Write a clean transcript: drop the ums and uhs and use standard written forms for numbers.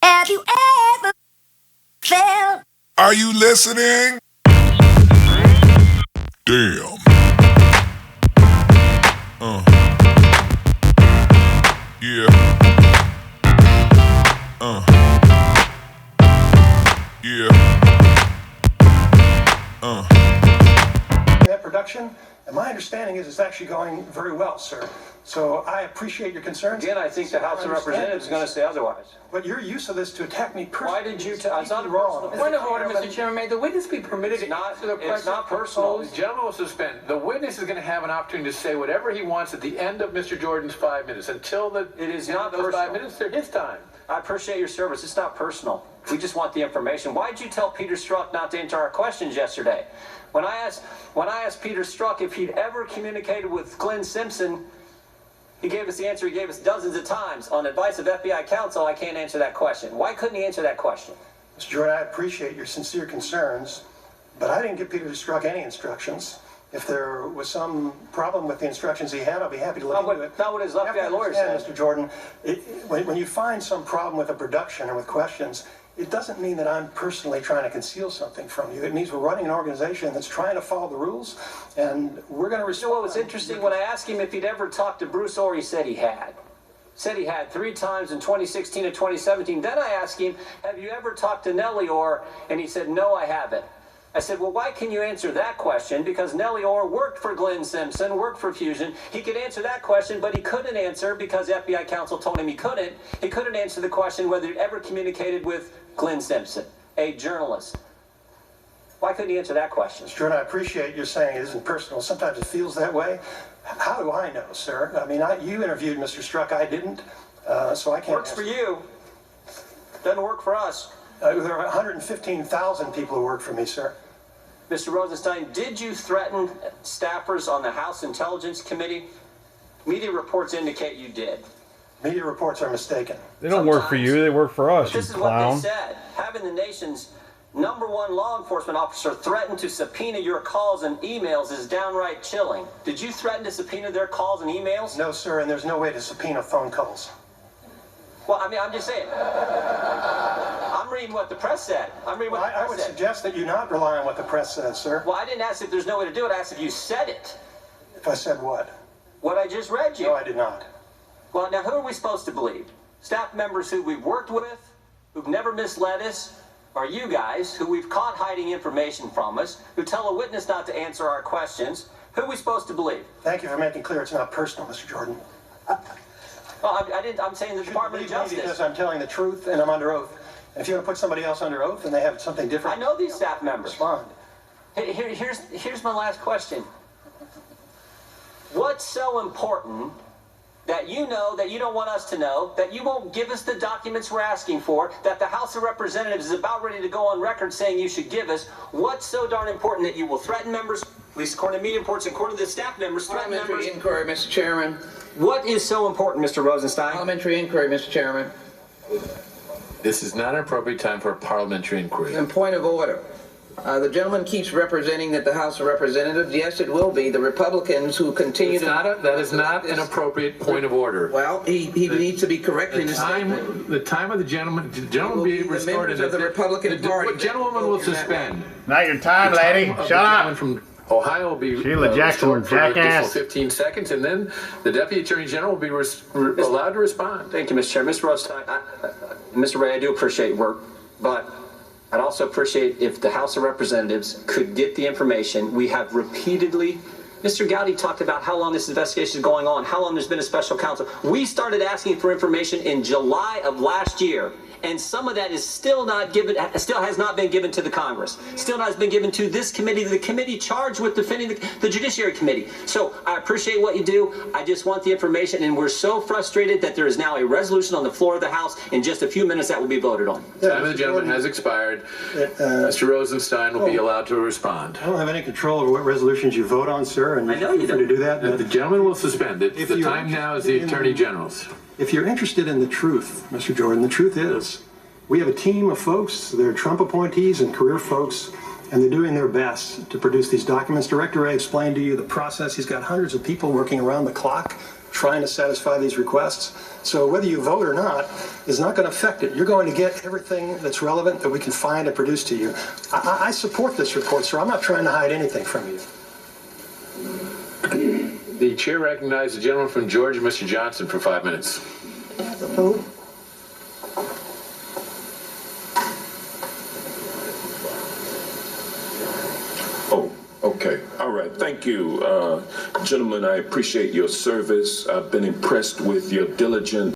Have you ever felt? Are you listening? Damn. Yeah. Yeah. That production, and my understanding is it's actually going very well, sir. So I appreciate your concerns. Again, I think the House of Representatives is going to say otherwise. But your use of this to attack me personally. Why did you? It's not wrong. Point of order, Mr. Chairman. May the witness be permitted to answer the question? It's not personal. The gentleman will suspend. The witness is going to have an opportunity to say whatever he wants at the end of Mr. Jordan's 5 minutes. Until it is not those 5 minutes, they're his time. I appreciate your service. It's not personal. We just want the information. Why did you tell Peter Strzok not to answer our questions yesterday? When I asked Peter Strzok if he'd ever communicated with Glenn Simpson, he gave us the answer he gave us dozens of times. On advice of FBI counsel, I can't answer that question. Why couldn't he answer that question? Mr. Jordan, I appreciate your sincere concerns, but I didn't give Peter Strzok any instructions. If there was some problem with the instructions he had, I'll be happy to look into it. Not what his FBI lawyer said. Mr. Jordan, when you find some problem with a production or with questions, it doesn't mean that I'm personally trying to conceal something from you. It means we're running an organization that's trying to follow the rules, and we're going to respond. You know what was interesting? When I asked him if he'd ever talked to Bruce Orr, he said he had. Said he had 3 times in 2016 and 2017. Then I asked him, have you ever talked to Nellie Orr? And he said, no, I haven't. I said, well, why can you answer that question? Because Nellie Orr worked for Glenn Simpson, worked for Fusion. He could answer that question, but he couldn't answer because FBI counsel told him he couldn't. He couldn't answer the question whether he'd ever communicated with Glenn Simpson, a journalist. Why couldn't he answer that question? Mr. Jordan, I appreciate you saying it isn't personal. Sometimes it feels that way. How do I know, sir? I mean, you interviewed Mr. Strzok. I didn't, so I can't. Works for you. Doesn't work for us. There are 115,000 people who work for me, sir. Mr. Rosenstein, did you threaten staffers on the House Intelligence Committee? Media reports indicate you did. Media reports are mistaken. They don't work for you, they work for us, you This is clown. what they said. Having the nation's #1 law enforcement officer threaten to subpoena your calls and emails is downright chilling. Did you threaten to subpoena their calls and emails? No, sir, and there's no way to subpoena phone calls. Well, I mean, I'm just saying. I'm reading what the press said. I'm reading what the press said. I would suggest that you not rely on what the press says, sir. Well, I didn't ask if there's no way to do it. I asked if you said it. If I said what? What I just read you. No, I did not. Well, now, who are we supposed to believe? Staff members who we've worked with, who've never misled us, or you guys, who we've caught hiding information from us, who tell a witness not to answer our questions? Who are we supposed to believe? Thank you for making clear it's not personal, Mr. Jordan. Well, I'm saying the Department of Justice. Because I'm telling the truth and I'm under oath. And if you want to put somebody else under oath and they have something different, I know these staff members. Respond. Here's my last question. What's so important that you know, that you don't want us to know, that you won't give us the documents we're asking for, that the House of Representatives is about ready to go on record saying you should give us? What's so darn important that you will threaten members, at least according to media reports and according to the staff members, threaten members? Parliamentary inquiry, Mr. Chairman. What is so important, Mr. Rosenstein? Parliamentary inquiry, Mr. Chairman. This is not an appropriate time for a parliamentary inquiry. And point of order. The gentleman keeps representing that the House of Representatives, yes, it will be, the Republicans who continue That is not an appropriate point of order. Well, he needs to be corrected in his statement. The time of the gentleman will be restored. Members of the Republican Party. The gentleman will suspend. Not your time, lady. Shut up. From Ohio will be Sheila Jackson, for an additional jackass. 15 seconds, and then the Deputy Attorney General will be allowed to respond. Thank you, Mr. Chair. Mr. Rosenstein, Mr. Ray, I do appreciate your work, but I'd also appreciate if the House of Representatives could get the information. We have repeatedly, Mr. Gowdy talked about how long this investigation is going on, how long there's been a special counsel. We started asking for information in July of last year, and some of that is still has not been given to the Congress, still not has been given to this committee, the committee charged with defending the Judiciary Committee. So I appreciate what you do. I just want the information, and we're so frustrated that there is now a resolution on the floor of the House in just a few minutes that will be voted on. The time of the gentleman has expired. Mr. Rosenstein will be allowed to respond. I don't have any control over what resolutions you vote on, sir, and I know you feel free to do that. The gentleman will suspend it. The time now is the Attorney General's. If you're interested in the truth, Mr. Jordan, the truth is we have a team of folks, they're Trump appointees and career folks, and they're doing their best to produce these documents. Director Ray explained to you the process. He's got hundreds of people working around the clock trying to satisfy these requests. So whether you vote or not is not going to affect it. You're going to get everything that's relevant that we can find and produce to you. I support this report, sir. I'm not trying to hide anything from you. The chair recognizes the gentleman from Georgia, Mr. Johnson, for 5 minutes. Who? Oh, okay. All right. Thank you, gentlemen. I appreciate your service. I've been impressed with your diligent